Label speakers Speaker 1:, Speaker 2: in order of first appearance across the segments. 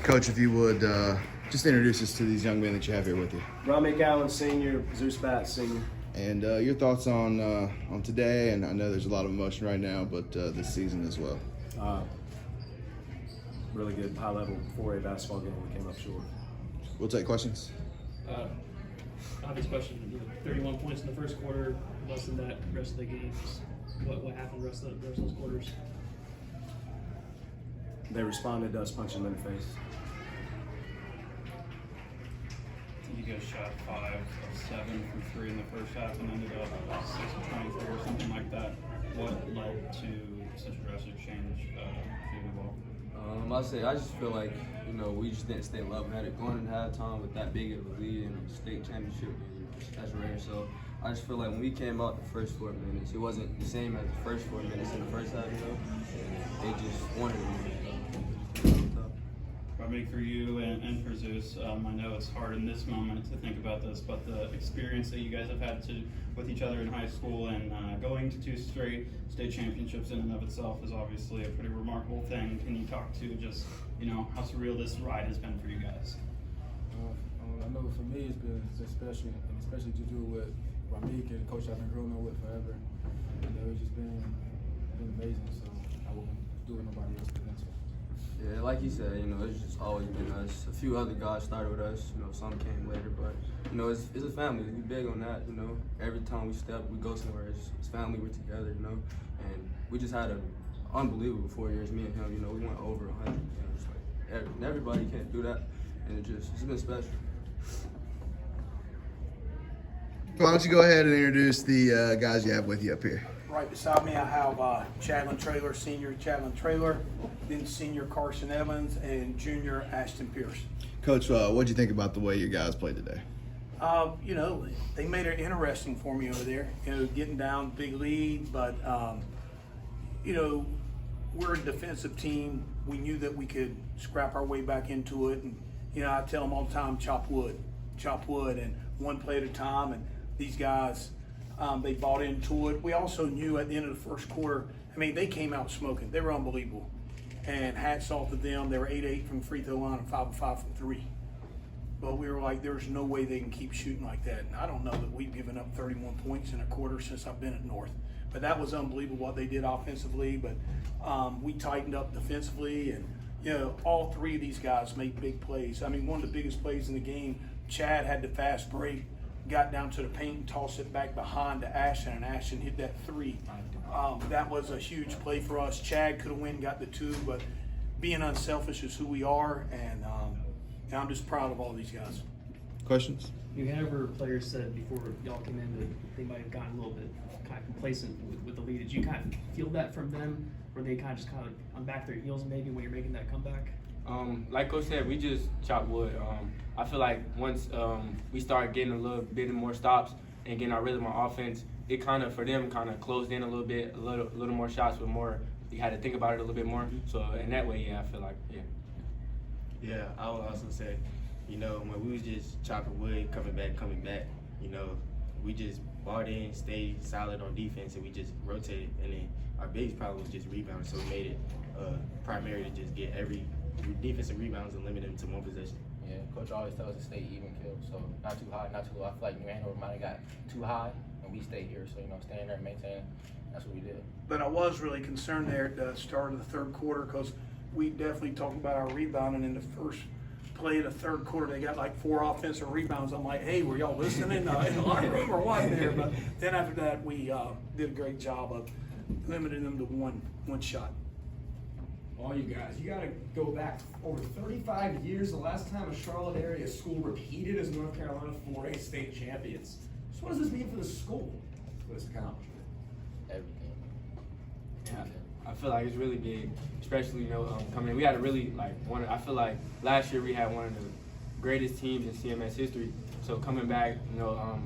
Speaker 1: Coach, if you would just introduce us to these young men that you have here with you.
Speaker 2: Ramek Allen, senior, Zeus Bat, senior.
Speaker 1: And your thoughts on today, and I know there's a lot of emotion right now, but this season as well.
Speaker 2: Really good high-level 4A basketball game. We came up short.
Speaker 1: We'll take questions.
Speaker 3: Obvious question. 31 points in the first quarter, less than that the rest of the games. What happened the rest of those quarters?
Speaker 2: They responded to us punching them in the face.
Speaker 4: You guys shot 5 of 7 from 3 in the first half and ended up 6 of 23 or something like that. What led to such a drastic change shooting the ball?
Speaker 5: I just feel like, we just didn't stay level-headed going into halftime with that big of a lead in the state championship as a rare. So I just feel like when we came out the first 4 minutes, it wasn't the same as the first 4 minutes in the first half, and they just wanted it.
Speaker 4: Probably for you and for Zeus, I know it's hard in this moment to think about this, but the experience that you guys have had with each other in high school and going to 2 straight state championships in and of itself is obviously a pretty remarkable thing. Can you talk to just, how surreal this ride has been for you guys?
Speaker 6: I know for me it's been special, and especially to do with Ramek and the coach I've been growing up with forever. It's just been amazing, so I wouldn't do it nobody else but them.
Speaker 5: Yeah, like you said, it's just always been us. A few other guys started with us, some came later, but, it's a family. We big on that, Every time we step, we go somewhere, it's family, we're together, and we just had an unbelievable 4 years, me and him, we went over 100 games. Everybody can't do that, and it's been special.
Speaker 1: Why don't you go ahead and introduce the guys you have with you up here?
Speaker 7: Right beside me, I have Chadlin Traylor, senior Chadlin Traylor, then senior Carson Evans, and junior Ashton Pierce.
Speaker 1: Coach, what'd you think about the way your guys played today?
Speaker 7: They made it interesting for me over there. Getting down big lead, but we're a defensive team. We knew that we could scrap our way back into it, and I tell them all the time, chop wood, and one play at a time. And these guys, they bought into it. We also knew at the end of the first quarter, they came out smoking. They were unbelievable. And hats off to them. They were 8-8 from the free throw line and 5 of 5 from 3. But we were like, there's no way they can keep shooting like that. And I don't know that we've given up 31 points in a quarter since I've been at North. But that was unbelievable what they did offensively. But we tightened up defensively. And, all 3 of these guys made big plays. One of the biggest plays in the game, Chad had the fast break, got down to the paint and tossed it back behind to Ashton, and Ashton hit that 3. That was a huge play for us. Chad could have went and got the 2, but being unselfish is who we are, and I'm just proud of all these guys.
Speaker 1: Questions?
Speaker 3: Hanover players said before y'all came in that they might have gotten a little bit kind of complacent with the lead. Did you kind of feel that from them? Were they kind of on back their heels maybe when you're making that comeback?
Speaker 5: Like Coach said, we just chop wood. I feel like once we start getting a little bit more stops and getting our rhythm on offense, it for them closed in a little bit, a little more shots with more. You had to think about it a little bit more. So in that way, I feel like,
Speaker 8: Yeah, I would also say, when we was just chopping wood, coming back, we just bought in, stayed solid on defense, and we just rotated. And then our biggest problem was just rebounding, so we made it primary to just get every defensive rebounds and limit them to 1 possession.
Speaker 9: Yeah, Coach always tells us to stay even kill, so not too high, not too low. I feel like New Hanover might have got too high, and we stayed here, so staying there and maintaining. That's what we did.
Speaker 7: But I was really concerned there at the start of the third quarter because we definitely talked about our rebounding in the first play of the third quarter. They got like 4 offensive rebounds. I'm like, hey, were y'all listening in the locker room or what there? But then after that, we did a great job of limiting them to one shot.
Speaker 10: All you guys, you got to go back over 35 years. The last time a Charlotte area school repeated as North Carolina 4A state champions. So what does this mean for the school, for this accomplishment?
Speaker 9: Everything.
Speaker 5: Yeah, I feel like it's really big, especially coming in. We had a really I feel like last year we had one of the greatest teams in CMS history. So coming back,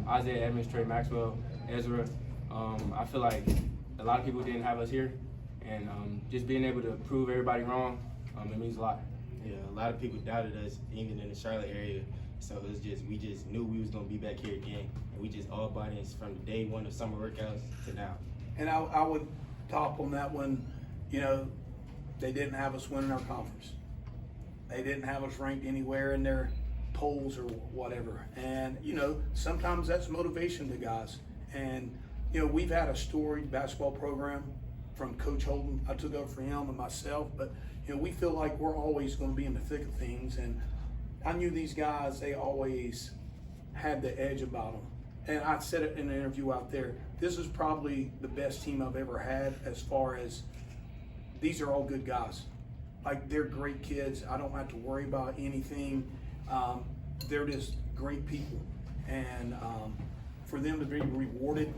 Speaker 5: Isaiah Evans, Trey Maxwell, Ezra, I feel like a lot of people didn't have us here, and just being able to prove everybody wrong, it means a lot.
Speaker 8: Yeah, a lot of people doubted us, even in the Charlotte area. So it was we just knew we was gonna be back here again, and we just all bought in from day 1 of summer workouts to now.
Speaker 7: And I would top on that one, they didn't have us winning our conference. They didn't have us ranked anywhere in their polls or whatever. And, you know, sometimes that's motivation to guys. And, you know, we've had a storied basketball program from Coach Holden. I took over for him and myself, but, you know, we feel like we're always going to be in the thick of things. And I knew these guys, they always had the edge about them. And I said it in an interview out there, this is probably the best team I've ever had as far as these are all good guys. Like, they're great kids. I don't have to worry about anything. They're just great people. And for them to be rewarded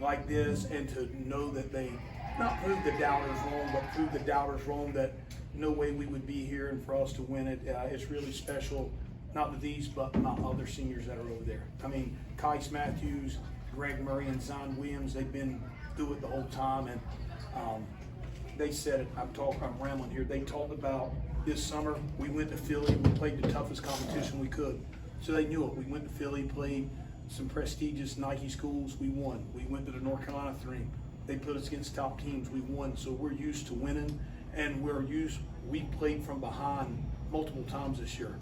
Speaker 7: like this and to know that they not prove the doubters wrong, but prove the doubters wrong that no way we would be here and for us to win it, it's really special. Not to these, but my other seniors that are over there. I mean, Kais Matthews, Greg Murray, and Zion Williams, they've been through it the whole time. And they said it, I'm rambling here. They talked about this summer, we went to Philly, we played the toughest competition we could. So they knew it. We went to Philly, played some prestigious Nike schools, we won. We went to the North Carolina 3. They put us against top teams, we won. So we're used to winning, and we played from behind multiple times this year.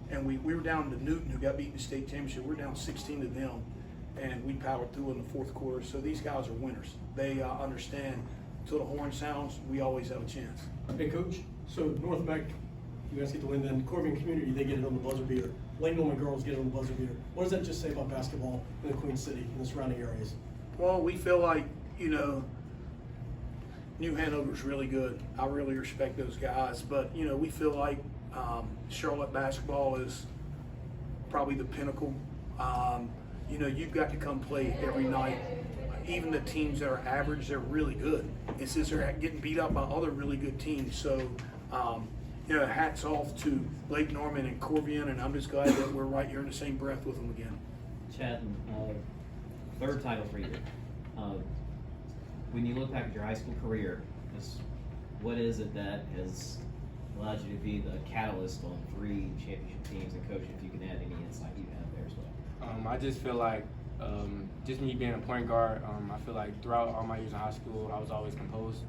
Speaker 7: And we were down to Newton, who got beat in the state championship. We're down 16 to them, and we powered through in the fourth quarter. So these guys are winners. They understand until the horn sounds, we always have a chance.
Speaker 11: Hey, Coach. So North Beck, you guys get the win. Then Corbion Community, they get it on the buzzer beater. Lane Norman girls get it on the buzzer beater. What does that just say about basketball in the Queen City and the surrounding areas?
Speaker 7: Well, we feel like, you know, New Hanover's really good. I really respect those guys, but you know, we feel like Charlotte basketball is probably the pinnacle. You know, you've got to come play every night. Even the teams that are average, they're really good. It's just they're getting beat up by other really good teams. So, you know, hats off to Lake Norman and Corbion, and I'm just glad that we're right here in the same breath with them again.
Speaker 12: Chad, third title for you. When you look back at your high school career, what is it that has allowed you to be the catalyst on 3 championship teams? And Coach, if you can add any insight you have there as well.
Speaker 5: I just feel like just me being a point guard, I feel like throughout all my years in high school, I was always composed.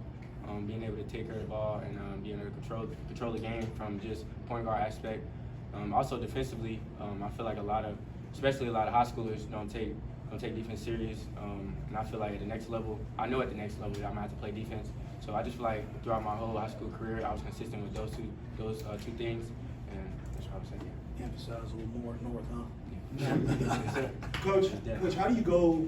Speaker 5: Being able to take care of the ball and being able to control the game from just point guard aspect. Also defensively, I feel like especially a lot of high schoolers don't take defense serious. And I feel like at the next level, I know at the next level I'm gonna have to play defense. So I just feel like throughout my whole high school career, I was consistent with those two things, and that's what I would say.
Speaker 7: Emphasize a little more north, huh?
Speaker 11: Coach, how do you go